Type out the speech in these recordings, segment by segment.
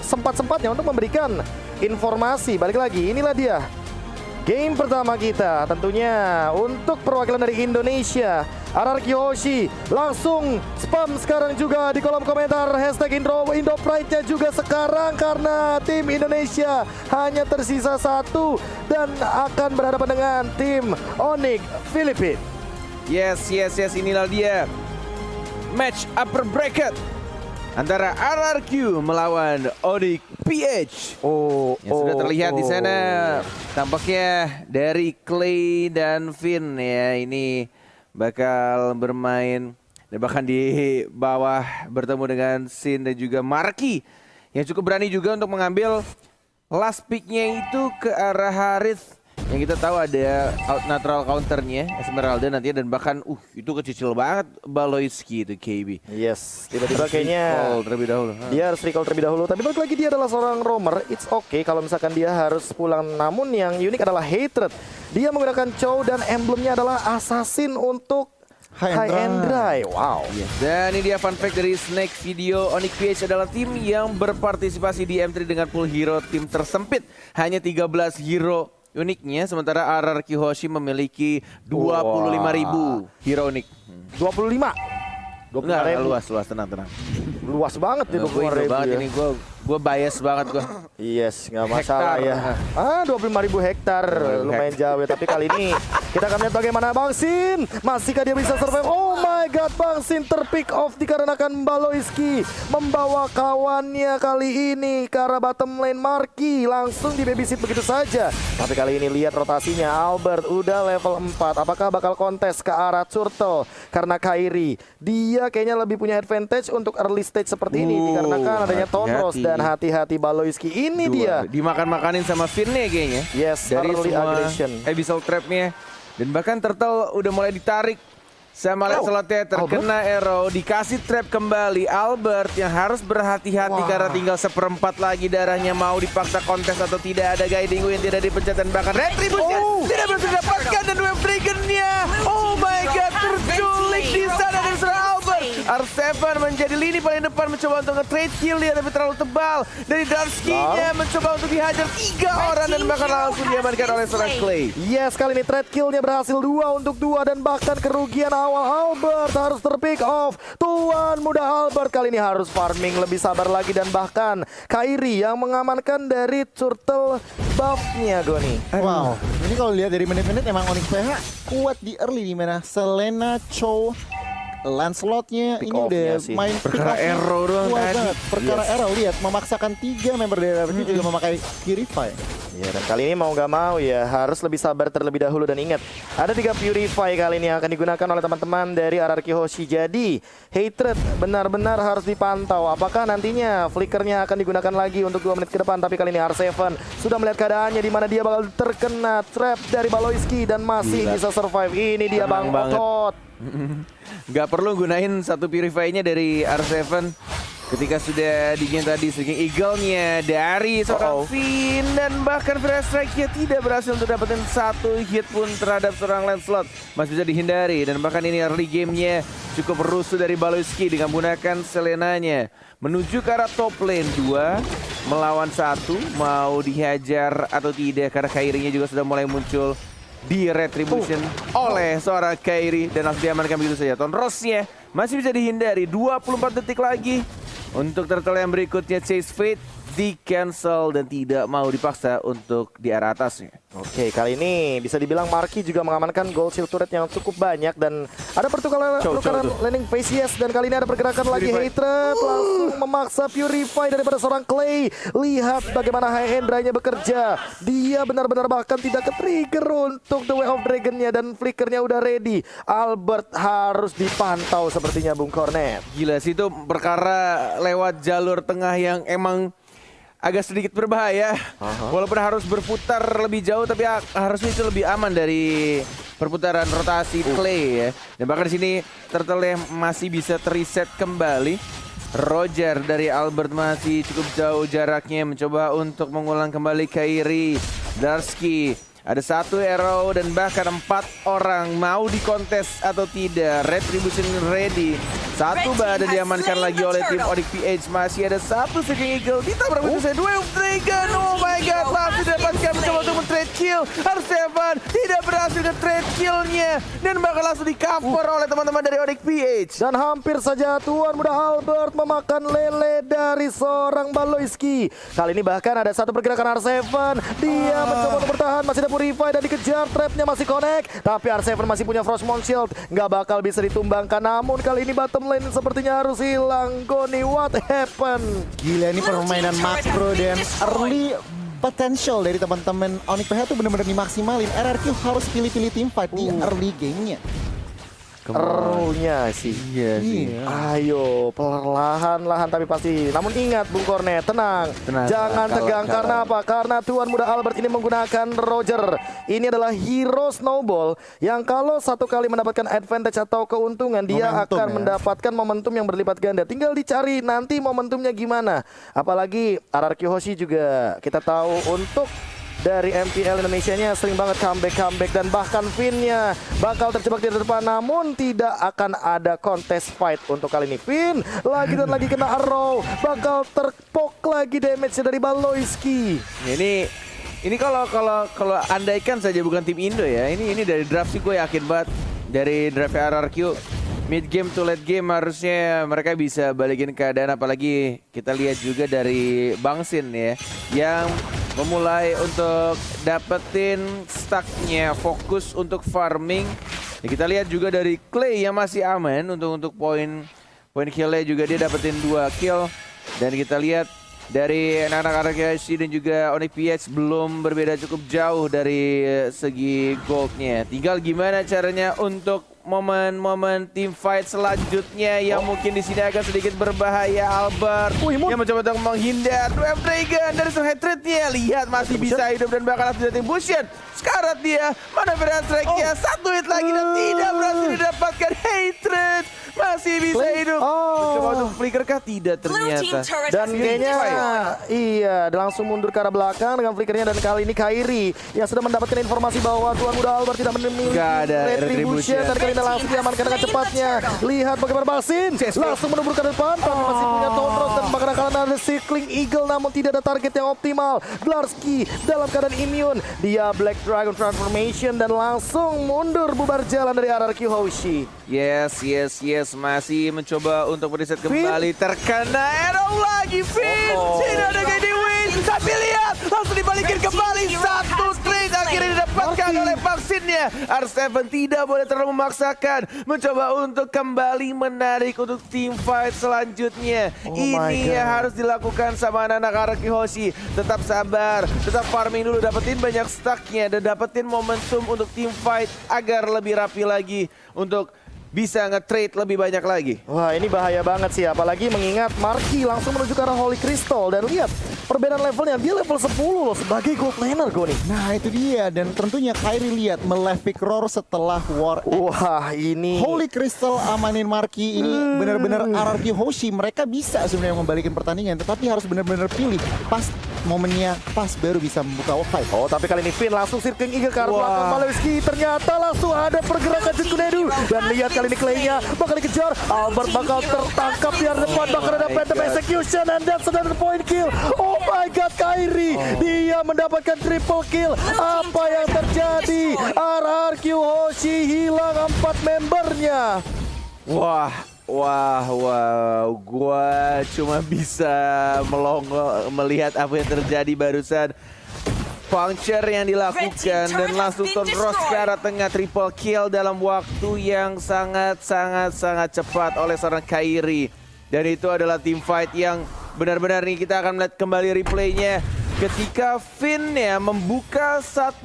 sempat-sempatnya untuk memberikan informasi. Balik lagi, inilah dia game pertama kita, tentunya untuk perwakilan dari Indonesia. RRQ Hoshi langsung spam sekarang juga di kolom komentar hashtag Indo Pride-nya juga sekarang, karena tim Indonesia hanya tersisa satu dan akan berhadapan dengan tim Onyx Filipina. Yes, inilah dia match upper bracket antara RRQ melawan Onyx PH. Yang sudah terlihat di sana tampaknya dari Clay dan Finn ya, ini bakal bermain dan bahkan di bawah bertemu dengan Sin dan juga Marky yang cukup berani juga untuk mengambil last picknya itu ke arah Harith. Yang kita tahu ada natural counternya Esmeralda nantinya, dan bahkan itu kecil banget Baloyski itu KB. Yes, tiba-tiba kayaknya terlebih dahulu. Dia harus recall terlebih dahulu. Tapi balik lagi dia adalah seorang roamer. It's okay kalau misalkan dia harus pulang. Namun yang unik adalah Hatred. Dia menggunakan Chow dan emblemnya adalah Assassin untuk High and Dry. Wow. Yes. Dan ini dia fun fact dari Snake Video. Onyx PH adalah tim yang berpartisipasi di M3 dengan pool hero tim tersempit. Hanya 13 hero uniknya, sementara RRQ Hoshi memiliki 25.000 hero unik. 25? Enggak, luas, tenang. Luas banget itu 25.000 banget ya. ini, gue bias banget gue. Yes, nggak masalah ya. 25.000 hektar, lumayan jauh ya. Tapi kali ini kita akan lihat bagaimana Bang Sin. Masihkah dia bisa survive? Oh my god, Bang Sin terpick off dikarenakan Baloyski membawa kawannya kali ini ke arah bottom lane. Marky langsung di babysit begitu saja. Tapi kali ini lihat rotasinya, Albert udah level 4. Apakah bakal kontes ke arah Turtle? Karena Kairi, dia kayaknya lebih punya advantage untuk early stage seperti ini dikarenakan adanya Tonros. Dan hati-hati Baloyski, ini dia dimakan-makanin sama Finn nih kayaknya. Yes, dari early semua aggression. abyssal trapnya, dan bahkan Turtle udah mulai ditarik sama Lancelotnya, terkena arrow, dikasih trap kembali. Albert yang harus berhati-hati karena tinggal 1/4 lagi darahnya. Mau dipaksa kontes atau tidak, ada guiding yang tidak dipencet, dan bahkan retribution tidak berhasil didapatkan, dan wave dragonnya oh my god terculik di sana dan serang Albert. R7 menjadi lini paling depan mencoba untuk nge-trade kill dia, tapi terlalu tebal. Dari Darski-nya mencoba untuk dihajar 3 orang dan bahkan langsung diamankan oleh seorang Clay. Yes, kali ini trade kill-nya berhasil 2 untuk 2 dan bahkan kerugian awal Albert harus terpick off. Tuan muda Albert kali ini harus farming lebih sabar lagi, dan bahkan Kairi yang mengamankan dari Turtle buff-nya Goni. Wow, ini kalau lihat dari menit-menit emang Onyx PH kuat di early, di mana Selena, Chow, Lancelotnya ini udah main perkara arrow doang tadi. Perkara arrow, lihat memaksakan 3 member dari RRQ juga memakai Purify. Ya, dan kali ini mau nggak mau ya harus lebih sabar terlebih dahulu, dan ingat ada 3 Purify kali ini yang akan digunakan oleh teman-teman dari RRQ Hoshi. Jadi Hatred benar-benar harus dipantau apakah nantinya flickernya akan digunakan lagi untuk 2 menit ke depan. Tapi kali ini R7 sudah melihat keadaannya di mana dia bakal terkena trap dari Baloyski dan masih bisa survive. Ini dia Bang Otot. Gak perlu gunain satu Purify-nya dari R7 ketika sudah digigit tadi Swinging Eagle-nya dari seorang Finn, dan bahkan Fire Strike-nya tidak berhasil untuk dapetin 1 hit pun terhadap seorang Lancelot. Masih bisa dihindari, dan bahkan ini early game-nya cukup rusuh dari Baloyski dengan menggunakan Selenanya menuju ke arah top lane. 2 melawan 1, mau dihajar atau tidak, karena Kairi-nya juga sudah mulai muncul di retribution oleh seorang Kairi, dan langsung diamankan begitu saja. Tonrosnya masih bisa dihindari. 24 detik lagi untuk Turtle yang berikutnya. Chase Fate di cancel dan tidak mau dipaksa untuk di arah atasnya. Oke, kali ini bisa dibilang Marky juga mengamankan gold shield turret yang cukup banyak, dan ada pertukaran landing phase. Yes, dan kali ini ada pergerakan lagi. Hatred langsung memaksa Purify daripada seorang Clay. Lihat bagaimana High and Dry-nya bekerja. Dia benar-benar bahkan tidak ke-trigger untuk the way of dragon-nya, dan flickernya udah ready. Albert harus dipantau sepertinya Bung Cornet. Gila sih, itu perkara lewat jalur tengah yang emang agak sedikit berbahaya. Walaupun harus berputar lebih jauh, tapi harusnya itu lebih aman dari perputaran rotasi Clay ya. Dan bahkan di sini Turtle masih bisa terreset kembali. Roger dari Albert masih cukup jauh jaraknya, mencoba untuk mengulang kembali Kairi. Darski ada 1 arrow dan bahkan 4 orang, mau dikontes atau tidak. Retribution ready Satu badan diamankan lagi oleh tim Onyx PH. Masih ada satu Seeking Eagle ditabrak betul Dwayne Dragon. Oh my god, langsung didapatkan mencoba untuk men-trade kill. R7 tidak berhasil nge-trade killnya dan bakal langsung di-cover oleh teman-teman dari Onyx PH. Dan hampir saja Tuan Muda Albert memakan lele dari seorang Baloyski. Kali ini bahkan ada satu pergerakan R7. Dia mencoba untuk bertahan, masih ada Purify dan dikejar. Trapnya masih connect, tapi R7 masih punya Frostmourne Shield. Nggak bakal bisa ditumbangkan. Namun kali ini bottom lane sepertinya harus hilang. Goni, what happened? Gila, ini permainan makro dan early potential dari teman-teman Onyx PH tuh bener-bener dimaksimalin. RRQ harus pilih-pilih teamfight di early game-nya. Erunya sih. Iya sih. Ayo, perlahan-lahan tapi pasti. Namun ingat Bung Kornet, tenang. Jangan tegang. Karena apa? Karena Tuan Muda Albert ini menggunakan Roger. Ini adalah hero snowball yang kalau satu kali mendapatkan advantage atau keuntungan, dia akan mendapatkan momentum yang berlipat ganda. Tinggal dicari nanti momentumnya gimana. Apalagi RRQ Hoshi juga kita tahu untuk dari MPL Indonesia-nya sering banget comeback dan bahkan Finn-nya bakal terjebak di depan, namun tidak akan ada contest fight untuk kali ini. Finn lagi dan lagi kena arrow, bakal terpok lagi damage-nya dari Baloyski. Ini kalau andaikan saja bukan tim Indo ya, ini dari draft sih gue yakin banget dari draft RRQ mid game to late game harusnya mereka bisa balikin keadaan, apalagi kita lihat juga dari Bangsin ya yang memulai untuk dapetin stacknya, fokus untuk farming. Ya, kita lihat juga dari Clay yang masih aman untuk poin killnya juga dia dapetin 2 kill. Dan kita lihat dari anak-anak RRQ dan juga Onyx PH belum berbeda cukup jauh dari segi goldnya. Tinggal gimana caranya untuk momen-momen team fight selanjutnya yang mungkin di sini agak sedikit berbahaya. Albert yang mencoba untuk menghindar Dwayne Dragon dari hatred-nya. Lihat masih bisa hidup dan bakal langsung datang Bushian. Sekarat dia, mana berat strike-nya, 1 hit lagi dan tidak berhasil didapatkan. Hatred masih bisa hidup. Mencoba untuk flicker kah? Tidak ternyata. Dan kayaknya iya langsung mundur ke arah belakang dengan flickernya, dan kali ini Kairi yang sudah mendapatkan informasi bahwa Tuan Muda Albert tidak memiliki retribution dan kali ini langsung diamankan dengan cepatnya. Lihat bagaimana Bangsin langsung menembur ke depan, tapi masih punya Tondros dan makanan ada Seeking Eagle, namun tidak ada target yang optimal. Glarski dalam keadaan immune, dia Black Dragon Transformation dan langsung mundur bubar jalan dari RRQ Hoshi. Yes, masih mencoba untuk reset kembali. Terkena arrow lagi, Finn. Tidak ada gede win. Tapi lihat, langsung dibalikin kembali. 1 trade akhirnya didapatkan oleh vaksinnya. R7 tidak boleh terlalu memaksakan. Mencoba untuk kembali menarik untuk team fight selanjutnya. Ini yang harus dilakukan sama anak-anak RRQ Hoshi. Tetap sabar, tetap farming dulu, dapetin banyak stacknya dan dapetin momentum untuk team fight agar lebih rapi lagi untuk bisa nge-trade lebih banyak lagi. Wah, ini bahaya banget sih, apalagi mengingat Marky langsung menuju ke arah Holy Crystal. Dan lihat perbedaan levelnya, dia level 10 loh sebagai gold laner Goni. Nah itu dia, dan tentunya Kairi lihat meleft pick roar setelah War X. Wah, ini Holy Crystal amanin Marky, ini benar-benar RRQ Hoshi. Mereka bisa sebenarnya membalikin pertandingan, tetapi harus benar-benar pilih pas momennya, pas baru bisa membuka fight. Oh, tapi kali ini Finn langsung Seeking Eagle ke arah belakang Baloyski. Ternyata langsung ada pergerakan Jutkunedu. Dan lihat kali ini Clay-nya bakal dikejar. Albert bakal tertangkap di arah depan. Bakal ada Phantom Execution and that's another point kill. Oh my god, Kairi. Dia mendapatkan triple kill. Apa yang terjadi? RRQ Hoshi hilang 4 membernya. Wah, gua cuma bisa melongo melihat apa yang terjadi barusan. Puncture yang dilakukan dan langsung Tondros ke arah tengah, triple kill dalam waktu yang sangat cepat oleh seorang Kairi. Dan itu adalah team fight yang benar-benar nih kita akan melihat kembali replaynya ketika Finn ya membuka 1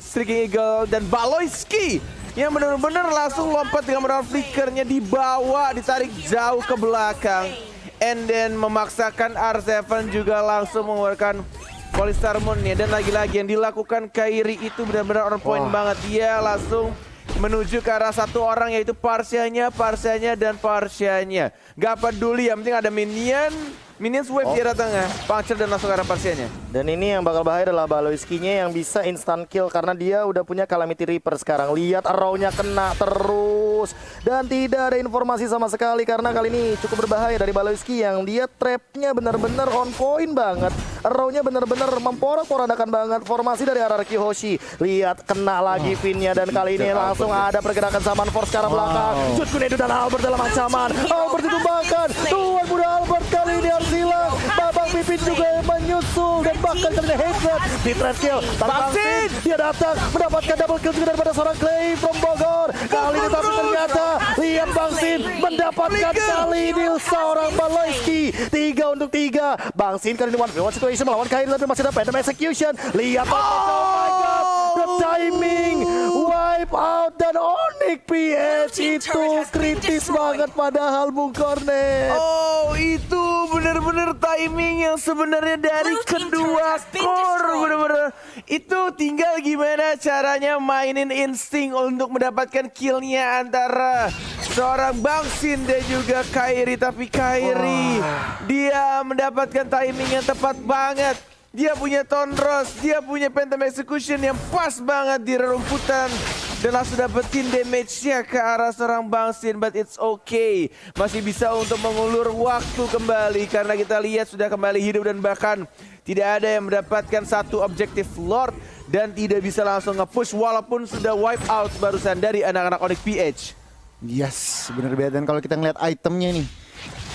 Seeking Eagle dan Baloyski yang benar-benar langsung lompat dengan menggunakan flickernya, dibawa, ditarik jauh ke belakang, and then memaksakan R7 juga langsung mengeluarkan Polystar Moon ya. Dan lagi-lagi yang dilakukan Kairi itu benar-benar on point banget. Dia langsung menuju ke arah satu orang, yaitu Parsianya dan Parsianya. Gak peduli, yang penting ada minion, Minions wave di arah tengah, puncture dan langsung ke arah Parsianya. Dan ini yang bakal bahaya adalah Baloiski-nya yang bisa instant kill karena dia udah punya Calamity Reaper sekarang. Lihat arrow-nya kena terus dan tidak ada informasi sama sekali karena kali ini cukup berbahaya dari Baloiski yang dia trap-nya benar-benar on point banget. Arrow-nya benar-benar memporak-porandakan banget formasi dari RRQ Hoshi. Lihat kena lagi Vin-nya dan kali ini langsung ada pergerakan Saman Force ke arah belakang. Jut Kunedo dan Albert dalam ancaman. Albert ditumbangkan. Tuan muda Albert kali ini harus hilang. Babang Pipin juga yang menyusul dan bahkan kali ini headset di trap kill. Bangsin dia datang mendapatkan double kill juga daripada seorang Clay from Bogor. Kali ini tapi ternyata lihat Bangsin mendapatkan kali ini seorang Baloiski. 3 untuk 3. Bangsin kali ini 1v1 situation melawan Kairi tapi masih ada Phantom Execution. Lihat oh my god, the timing wipe out dan Onyx PH itu kritis banget padahal Bung Kornet. Oh, itu benar-benar timing yang sebenarnya dari kedua core. Benar-benar itu tinggal gimana caranya mainin insting untuk mendapatkan killnya antara seorang Bangsin dan juga Kairi. Tapi Kairi dia mendapatkan timing yang tepat banget. Dia punya Tondros, dia punya Phantom Execution yang pas banget di rerumputan. Dan langsung dapetin damage-nya ke arah seorang Bangsin. But it's okay, masih bisa untuk mengulur waktu kembali. Karena kita lihat sudah kembali hidup dan bahkan tidak ada yang mendapatkan satu objektif Lord. Dan tidak bisa langsung nge-push walaupun sudah wipe out barusan dari anak-anak Onyx PH. Yes, bener banget. Dan kalau kita ngeliat itemnya nih,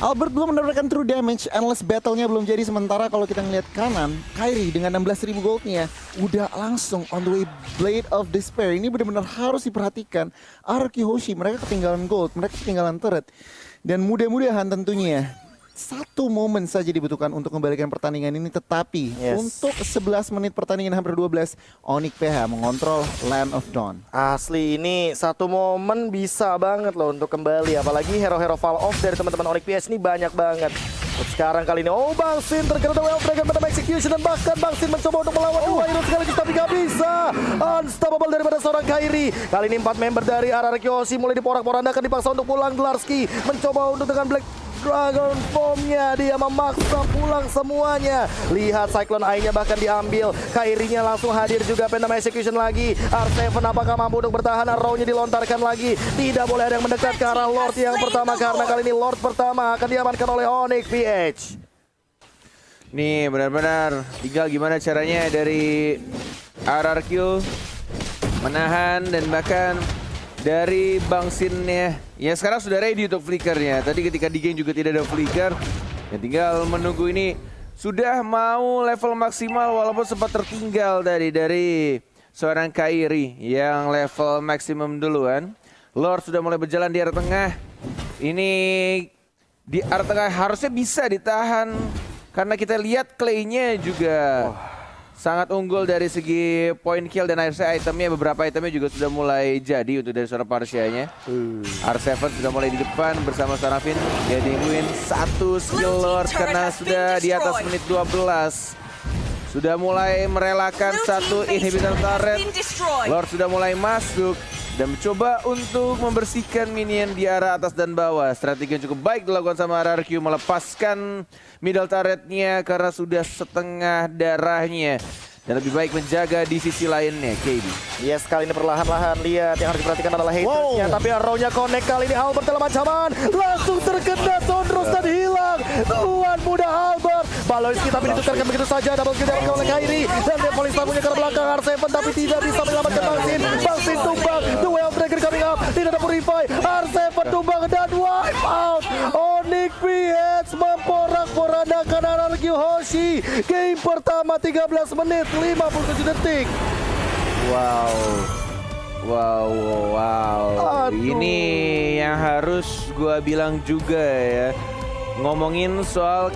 Albert belum mendapatkan true damage, endless battle-nya belum jadi. Sementara kalau kita ngeliat kanan, Kairi dengan 16.000 gold-nya udah langsung on the way Blade of Despair. Ini benar-benar harus diperhatikan. RRQ Hoshi mereka ketinggalan gold, mereka ketinggalan turret. Dan mudah-mudahan tentunya satu momen saja dibutuhkan untuk membalikan pertandingan ini. Tetapi untuk 11 menit pertandingan hampir 12, Onyx PH mengontrol Land of Dawn. Asli ini satu momen bisa banget loh untuk kembali. Apalagi hero-hero fall off dari teman-teman Onyx PH ini banyak banget. Sekarang kali ini Bangsin terkena The Well Dragon pada execution dan bahkan Bangsin mencoba untuk melawan dua hero sekaligus tapi gak bisa. Unstoppable daripada seorang Kairi. Kali ini 4 member dari RRQ Hoshi mulai diporak-porandakan, dipaksa untuk pulang. Glarski mencoba untuk dengan Black Dragon Form-nya dia memaksa pulang semuanya. Lihat Cyclone Eye-nya bahkan diambil. Kairinya langsung hadir juga. Phantom Execution lagi. R7 apakah mampu untuk bertahan? Arrow-nya dilontarkan lagi. Tidak boleh ada yang mendekat ke arah Lord yang pertama karena kali ini Lord pertama akan diamankan oleh Onyx PH. Nih benar-benar tinggal gimana caranya dari RRQ menahan dan bahkan dari Bangsinnya ya sekarang sudah ready untuk flickernya. Tadi ketika di game juga tidak ada flicker. Ya tinggal menunggu ini sudah mau level maksimal walaupun sempat tertinggal tadi dari seorang Kairi yang level maksimum duluan. Lord sudah mulai berjalan di arah tengah. Ini di arah tengah harusnya bisa ditahan karena kita lihat Clay-nya juga sangat unggul dari segi point kill dan itemnya, beberapa itemnya juga sudah mulai jadi untuk dari seorang Parsianya. R7 sudah mulai di depan bersama Sarafin. Dia diimbuin satu skill Lord karena sudah di atas menit 12. Sudah mulai merelakan satu inhibitor turret. Lord sudah mulai masuk dan mencoba untuk membersihkan minion di arah atas dan bawah. Strategi yang cukup baik dilakukan sama RRQ, melepaskan middle turretnya karena sudah setengah darahnya. Dan lebih baik menjaga di sisi lainnya, KB. Yes, kali ini perlahan-lahan lihat yang harus diperhatikan adalah hatersnya. Tapi arrow-nya connect kali ini Albert dalam ancaman. Langsung terkena Tondros dan hilang. Tuan muda Albert. Baloiski tapi ditukarkan begitu saja. Double kill dilakukan oleh Kairi. Dan dia polis tamunya ke belakang R7 tapi tidak bisa menyelamatkan Bangsin. Bangsin tumbang. The Well Dragon coming up. Tidak ada purify. R7 tumbang dan wipe out. Onyx PH memporak-porandakan RRQ Hoshi. Game pertama 13 menit 57 detik. Wow. Aduh. Ini yang harus gua bilang juga ya. Ngomongin soal